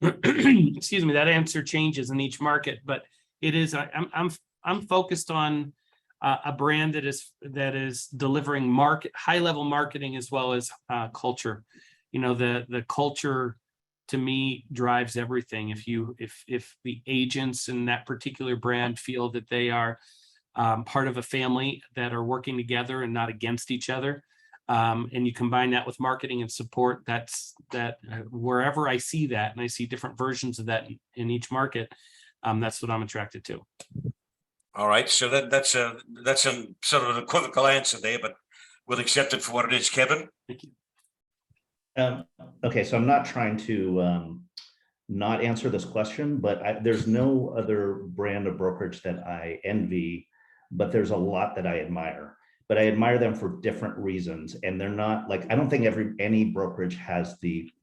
excuse me, that answer changes in each market, but it is, I'm focused on a brand that is delivering high level marketing as well as culture. You know, the culture to me drives everything. If the agents in that particular brand feel that they are part of a family that are working together and not against each other, and you combine that with marketing and support, wherever I see that, and I see different versions of that in each market, that's what I'm attracted to. All right, so that's a sort of an equivocal answer there, but we'll accept it for what it is. Kevin? Thank you. Okay, so I'm not trying to not answer this question, but there's no other brand of brokerage that I envy, but there's a lot that I admire. But I admire them for different reasons, and they're not like, I don't think any brokerage has the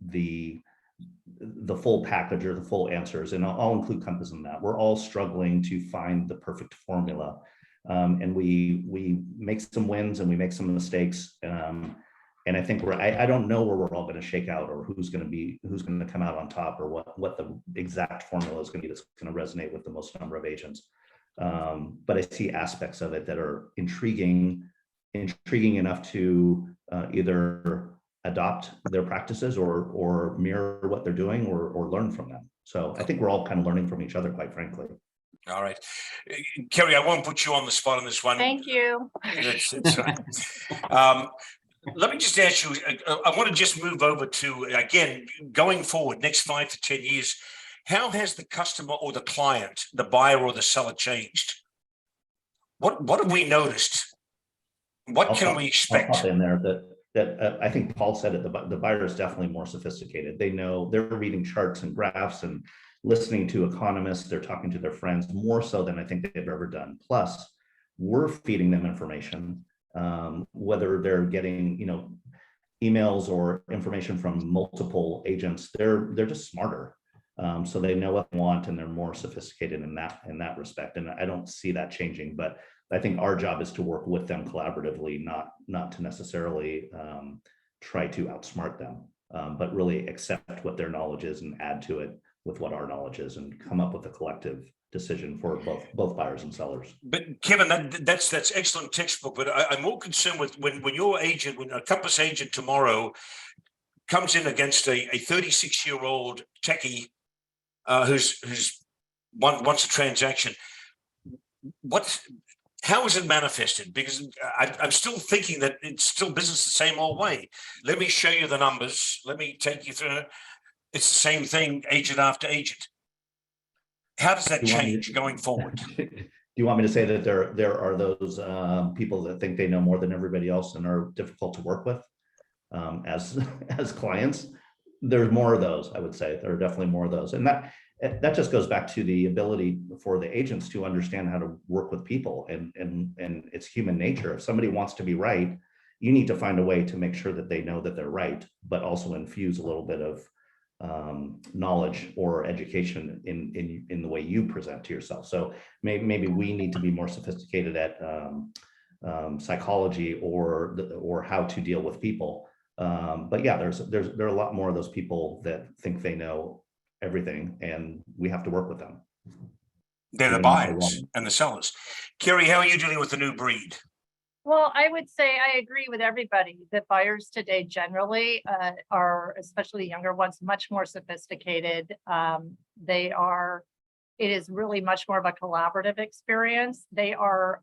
full package or the full answers, and I'll include Compass in that. We're all struggling to find the perfect formula, and we make some wins and we make some mistakes. And I think I don't know where we're all going to shake out, or who's going to come out on top, or what the exact formula is going to be that's going to resonate with the most number of agents. But I see aspects of it that are intriguing enough to either adopt their practices or mirror what they're doing, or learn from them. So I think we're all kind of learning from each other, quite frankly. All right. Kerry, I won't put you on the spot on this one. Thank you. It's right. Let me just ask you, I want to just move over to, again, going forward, next 5 to 10 years, how has the customer or the client, the buyer or the seller changed? What have we noticed? What can we expect? I'll pop in there that I think Paul said it, the buyer is definitely more sophisticated. They know, they're reading charts and graphs and listening to economists. They're talking to their friends more so than I think they've ever done. Plus, we're feeding them information. Whether they're getting, emails or information from multiple agents, they're just smarter. So they know what they want, and they're more sophisticated in that respect. And I don't see that changing, but I think our job is to work with them collaboratively, not to necessarily try to outsmart them, but really accept what their knowledge is and add to it with what our knowledge is, and come up with a collective decision for both buyers and sellers. But Kevin, that's excellent textbook. But I'm more concerned with when a Compass agent tomorrow comes in against a 36-year-old techie who's wants a transaction. How is it manifested? Because I'm still thinking that it's still business the same old way. Let me show you the numbers. Let me take you through it. It's the same thing, agent after agent. How does that change going forward? Do you want me to say that there are those people that think they know more than everybody else and are difficult to work with as clients? There's more of those, I would say. There are definitely more of those. And that just goes back to the ability for the agents to understand how to work with people, and it's human nature. If somebody wants to be right, you need to find a way to make sure that they know that they're right, but also infuse a little bit of knowledge or education in the way you present to yourself. So maybe we need to be more sophisticated at psychology or how to deal with people. But yeah, there are a lot more of those people that think they know everything, and we have to work with them. They're the buyers and the sellers. Kerry, how are you dealing with the new breed? Well, I would say I agree with everybody that buyers today generally are, especially younger ones, much more sophisticated. It is really much more of a collaborative experience. They are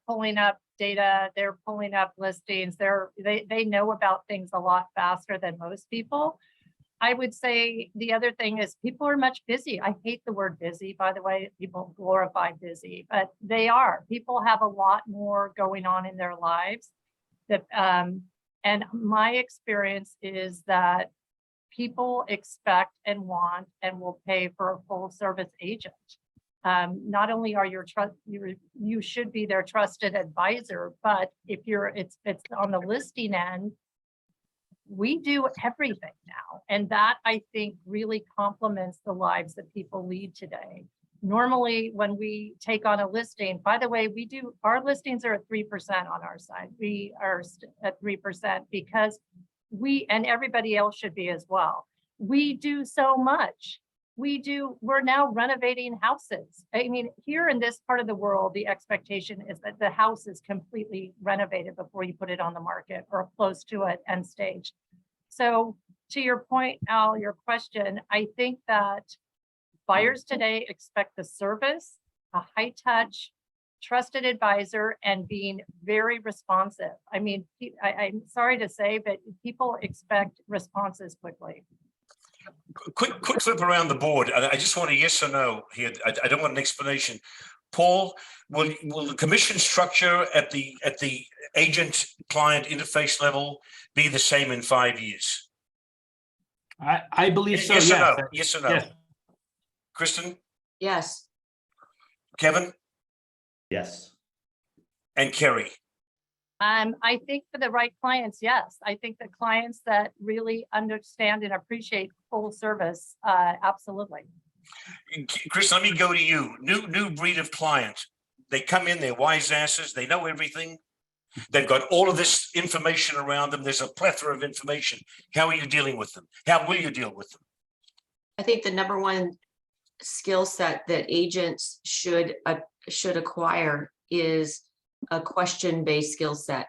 pulling up data, they're pulling up listings, they know about things a lot faster than most people. I would say the other thing is people are much busy. I hate the word busy, by the way. People glorify busy, but they are. People have a lot more going on in their lives. And my experience is that people expect and want and will pay for a full service agent. Not only are you should be their trusted advisor, but if it's on the listing end, we do everything now. And that, I think, really complements the lives that people lead today. Normally, when we take on a listing, by the way, our listings are at 3% on our side. We are at 3% because and everybody else should be as well, we do so much. We're now renovating houses. I mean, here in this part of the world, the expectation is that the house is completely renovated before you put it on the market or close to it and staged. So to your point, Al, your question, I think that buyers today expect the service, a high touch, trusted advisor, and being very responsive. I mean, I'm sorry to say, but people expect responses quickly. Quick flip around the board. I just want a yes or no here. I don't want an explanation. Paul, will the commission structure at the agent client interface level be the same in 5 years? I believe so. Yes or Yes. no? Yes or no? Yes. Kristen, Yes. Kevin, Yes. and Kerry. I think for the right clients, yes. I think the clients that really understand and appreciate full service, absolutely. Chris, let me go to you. New breed of client. They come in, they're wise asses, they know everything. They've got all of this information around them. There's a plethora of information. How are you dealing with them? How will you deal with them? I think the number one skill set that agents should acquire is a question-based skill set.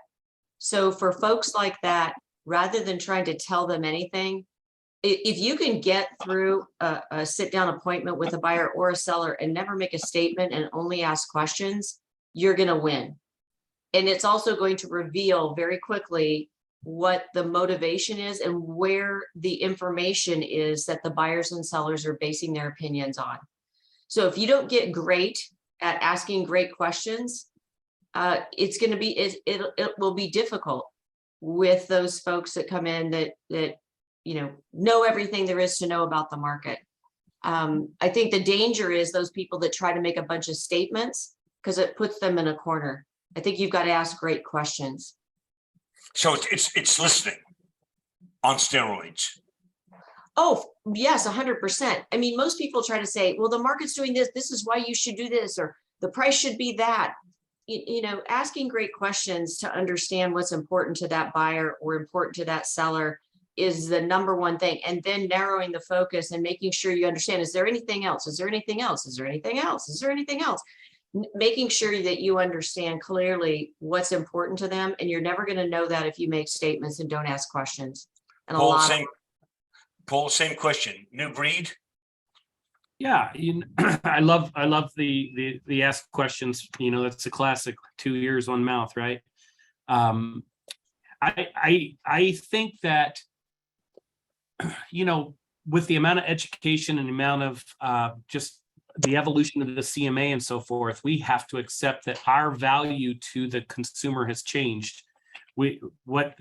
So for folks like that, rather than trying to tell them anything, if you can get through a sit-down appointment with a buyer or a seller and never make a statement and only ask questions, you're going to win. And it's also going to reveal very quickly what the motivation is and where the information is that the buyers and sellers are basing their opinions on. So if you don't get great at asking great questions, it's going to be, it will be difficult with those folks that come in that know everything there is to know about the market. I think the danger is those people that try to make a bunch of statements because it puts them in a corner. I think you've got to ask great questions. So it's listening on steroids. Oh, yes, 100%. I mean, most people try to say, well, the market's doing this. This is why you should do this, or the price should be that. Asking great questions to understand what's important to that buyer or important to that seller is the number one thing. And then narrowing the focus and making sure you understand, is there anything else? Is there anything else? Is there anything else? Is there anything else? Making sure that you understand clearly what's important to them. And you're never going to know that if you make statements and don't ask questions. And Paul, same question. New breed? Yeah, I love the ask questions. That's a classic 2 ears, 1 mouth, right? I think that with the amount of education and the amount of just the evolution of the CMA and so forth, we have to accept that our value to the consumer has changed.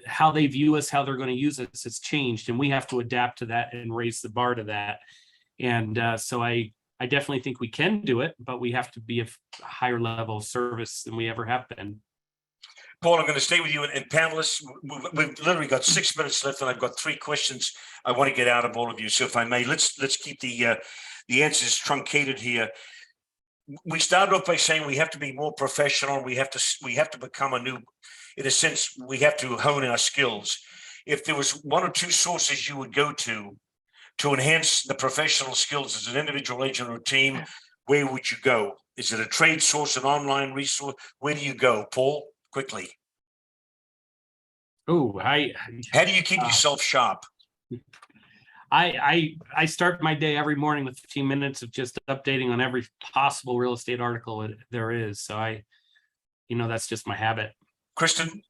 How they view us, how they're going to use us has changed, and we have to adapt to that and raise the bar to that. And so I definitely think we can do it, but we have to be a higher level of service than we ever have been. Paul, I'm going to stay with you, and panelists, we've literally got 6 minutes left, and I've got 3 questions I want to get out of all of you. So if I may, let's keep the answers truncated here. We started off by saying we have to be more professional. We have to become in a sense, we have to hone our skills. If there was 1 or 2 sources you would go to enhance the professional skills as an individual agent or team, where would you go? Is it a trade source, an online resource? Where do you go, Paul? Quickly. Oh, how do you keep yourself sharp? I start my day every morning with 15 minutes of just updating on every possible real estate article there is. So that's just my habit. Kristen?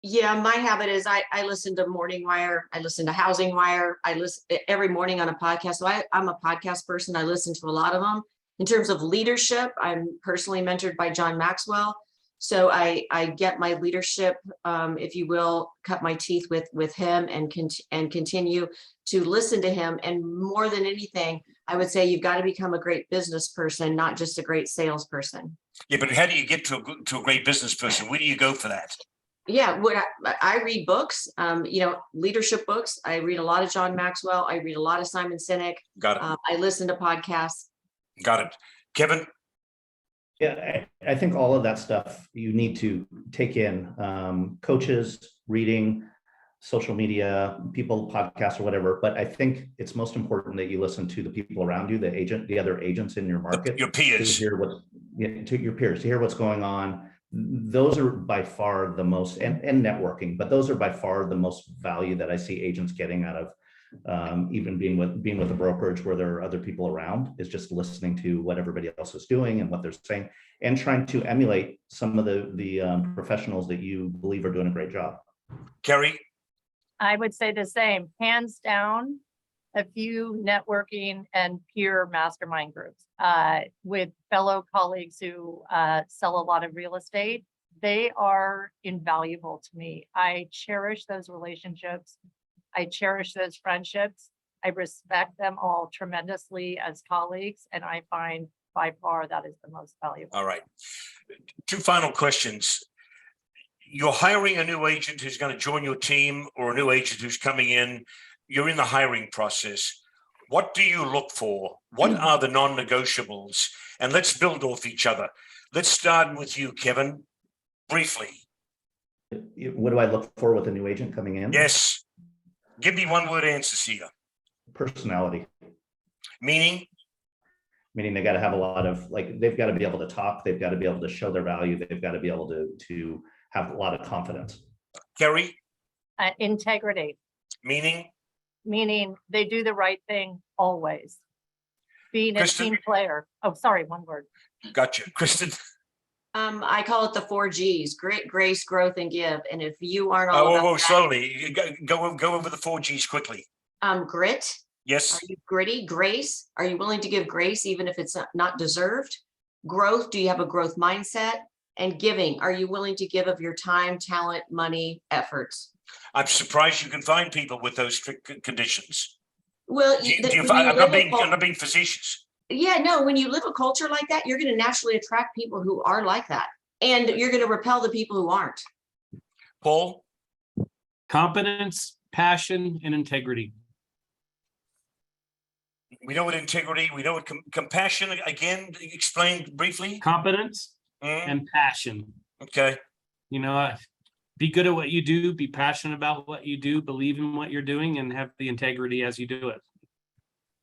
Yeah, my habit is I listen to Morning Wire. I listen to Housing Wire. I listen every morning on a podcast. So I'm a podcast person. I listen to a lot of them. In terms of leadership, I'm personally mentored by John Maxwell. So I get my leadership, if you will, cut my teeth with him and continue to listen to him. And more than anything, I would say you've got to become a great business person, not just a great salesperson. Yeah, but how do you get to a great business person? Where do you go for that? Yeah, I read books, leadership books. I read a lot of John Maxwell. I read a lot of Simon Sinek. Got it. I listen to podcasts. Got it. Kevin? Yeah, I think all of that stuff you need to take in. Coaches, reading, social media, people, podcasts or whatever, but I think it's most important that you listen to the people around you, the other agents in your market. Your peers. To hear to your peers, to hear what's going on. Those are by far the most, and networking, but those are by far the most value that I see agents getting out of even being with a brokerage where there are other people around, is just listening to what everybody else is doing and what they're saying, and trying to emulate some of the professionals that you believe are doing a great job. Kerry? I would say the same, hands down, a few networking and peer mastermind groups with fellow colleagues who sell a lot of real estate. They are invaluable to me. I cherish those relationships. I cherish those friendships. I respect them all tremendously as colleagues, and I find by far that is the most valuable. All right. 2 final questions. You're hiring a new agent who's going to join your team, or a new agent who's coming in. You're in the hiring process. What do you look for? What are the non-negotiables? And let's build off each other. Let's start with you, Kevin, briefly. What do I look for with a new agent coming in? Yes. Give me 1-word answers here. Personality. Meaning They got to have a lot of, like, they've got to be able to talk. They've got to be able to show their value. They've got to be able to have a lot of confidence. Kerry? Integrity, Meaning they do the right thing always. Being a Kristen? team player. Oh, sorry, 1 word. Gotcha. Kristen? I call it the 4 Gs: grit, grace, growth, and give. And if you aren't all Oh, about whoa, that, slowly. Go over the 4 Gs quickly. grit, Yes. are you gritty? Grace, are you willing to give grace even if it's not deserved? Growth, do you have a growth mindset? And giving, are you willing to give of your time, talent, money, efforts? I'm surprised you can find people with those strict conditions. Well, I'm not being facetious. yeah, no, when you live a culture like that, you're going to naturally attract people who are like that. And you're going to repel the people who aren't. Paul? Competence, passion, and integrity. We know what integrity, we know what compassion, again, explain briefly. Competence and passion. Okay. Be good at what you do, be passionate about what you do, believe in what you're doing, and have the integrity as you do it.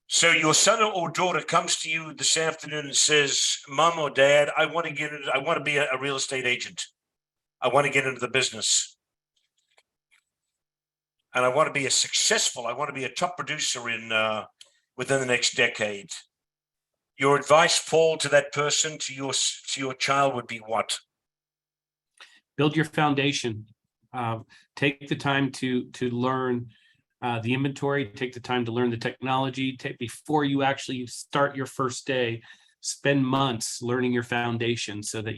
So your son or daughter comes to you this afternoon and says, Mom or Dad, I want to be a real estate agent. I want to get into the business. And I want to be I want to be a top producer within the next decade. Your advice, Paul, to that person, to your child would be what? Build your foundation. Take the time to learn the inventory. Take the time to learn the technology. Before you actually start your first day, spend months learning your foundation, so that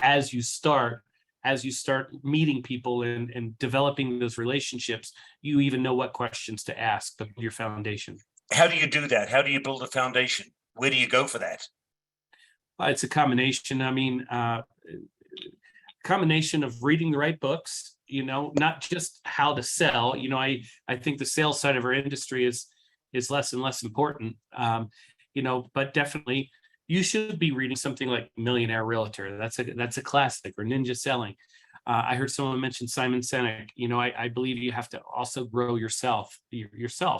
as you start meeting people and developing those relationships, you even know what questions to ask. Your foundation. How do you do that? How do you build a foundation? Where do you go for that? It's a combination. Combination of reading the right books, not just how to sell. I think the sales side of our industry is less and less important. But definitely you should be reading something like Millionaire Realtor. That's a classic, or Ninja Selling. I heard someone mention Simon Sinek. I believe you have to also grow yourself.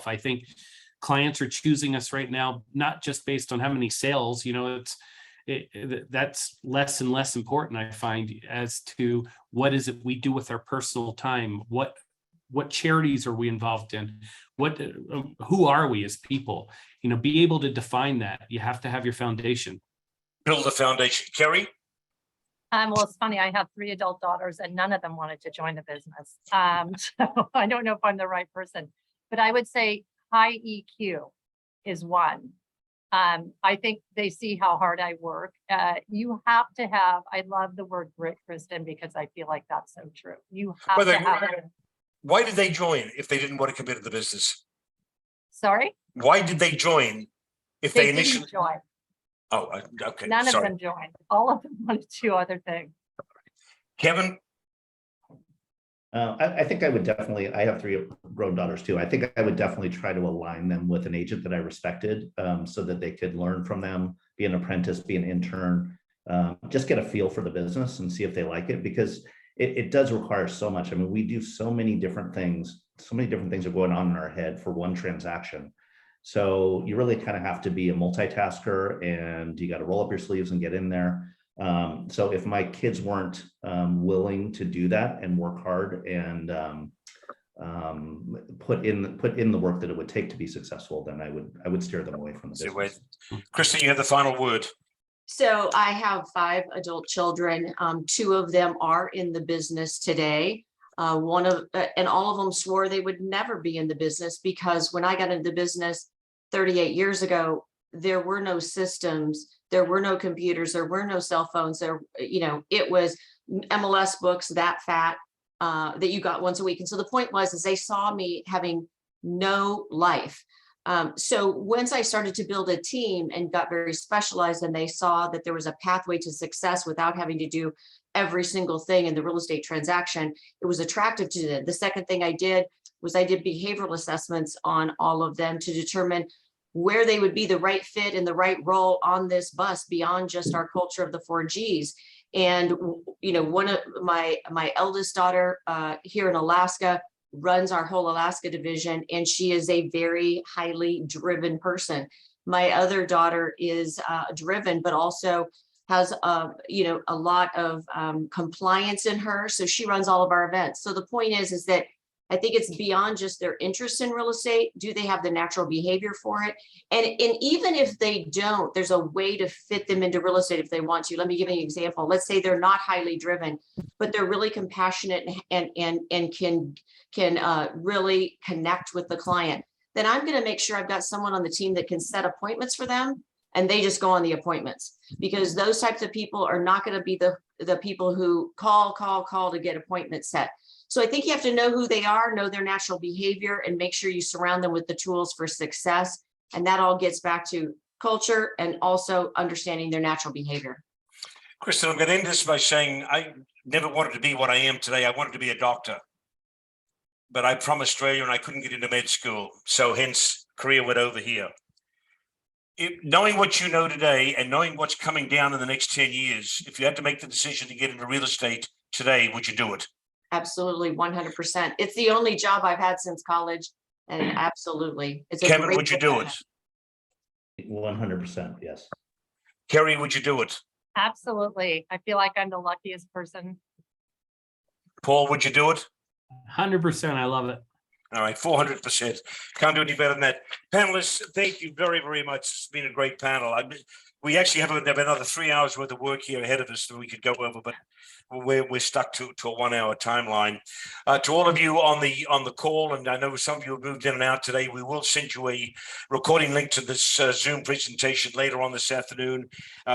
I think clients are choosing us right now, not just based on how many sales, that's less and less important, I find, as to what is it we do with our personal time, what charities are we involved in, who are we as people, be able to define that. You have to have your foundation. Build a foundation. Kerry? Well, it's funny, I have 3 adult daughters and none of them wanted to join the business. So I don't know if I'm the right person, but I would say high EQ is one. I think they see how hard I work. You have to have, I love the word grit, Kristen, because I feel like that's so true. You have to have it. Why did they join if they didn't want to commit to the business? Sorry? Why did they join if They they initially didn't join. Oh, okay. None Sorry. of them joined. All of them wanted to do other things. Kevin? I think I would definitely, I have 3 grown daughters too. I think I would definitely try to align them with an agent that I respected, so that they could learn from them, be an apprentice, be an intern, just get a feel for the business and see if they like it. Because it does require so much. I mean, we do so many different things. So many different things are going on in our head for one transaction. So you really kind of have to be a multitasker, and you got to roll up your sleeves and get in there. So if my kids weren't willing to do that and work hard and put in the work that it would take to be successful, then I would steer them away from the business. Kristen, you have the final word. So I have 5 adult children. 2 of them are in the business today. And all of them swore they would never be in the business, because when I got into the business 38 years ago, there were no systems, there were no computers, there were no cell phones. It was MLS books that fat that you got once a week. And so the point was, is they saw me having no life. So once I started to build a team and got very specialized, and they saw that there was a pathway to success without having to do every single thing in the real estate transaction, it was attractive to them. The second thing I did was I did behavioral assessments on all of them to determine where they would be the right fit and the right role on this bus beyond just our culture of the 4 Gs. And, one of my eldest daughter here in Alaska runs our whole Alaska division, and she is a very highly driven person. My other daughter is driven, but also has a lot of compliance in her. So she runs all of our events. So the point is that I think it's beyond just their interest in real estate. Do they have the natural behavior for it? And even if they don't, there's a way to fit them into real estate if they want to. Let me give you an example. Let's say they're not highly driven, but they're really compassionate and can really connect with the client. Then I'm going to make sure I've got someone on the team that can set appointments for them, and they just go on the appointments, because those types of people are not going to be the people who call to get appointments set. So I think you have to know who they are, know their natural behavior, and make sure you surround them with the tools for success. And that all gets back to culture and also understanding their natural behavior. Kristen, I'm going to end this by saying I never wanted to be what I am today. I wanted to be a doctor, but I'm from Australia and I couldn't get into med school. So hence career went over here. Knowing what you know today and knowing what's coming down in the next 10 years, if you had to make the decision to get into real estate today, would you do it? Absolutely, 100%. It's the only job I've had since college, and absolutely. It's a Kevin, great would you do it? 100%, yes. Kerry, would you do it? Absolutely. I feel like I'm the luckiest person. Paul, would you do it? 100%. I love it. All right, 400%. Can't do any better than that. Panelists, thank you very, very much. It's been a great panel. We actually have another 3 hours worth of work here ahead of us that we could go over, but we're stuck to a 1 hour timeline. To all of you on the call, and I know some of you have moved in and out today, we will send you a recording link to this Zoom presentation later on this afternoon.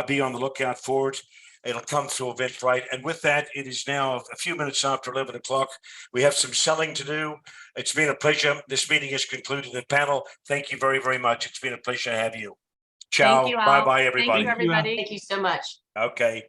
Be on the lookout for it. It'll come through Eventbrite. And with that, it is now a few minutes after 11 o'clock. We have some selling to do. It's been a pleasure. This meeting is concluded. The panel, thank you very, very much. It's been a pleasure to have you. Ciao. Thank you, Al. Bye-bye, everybody. Thank you, everybody. Thank you so much. Okay.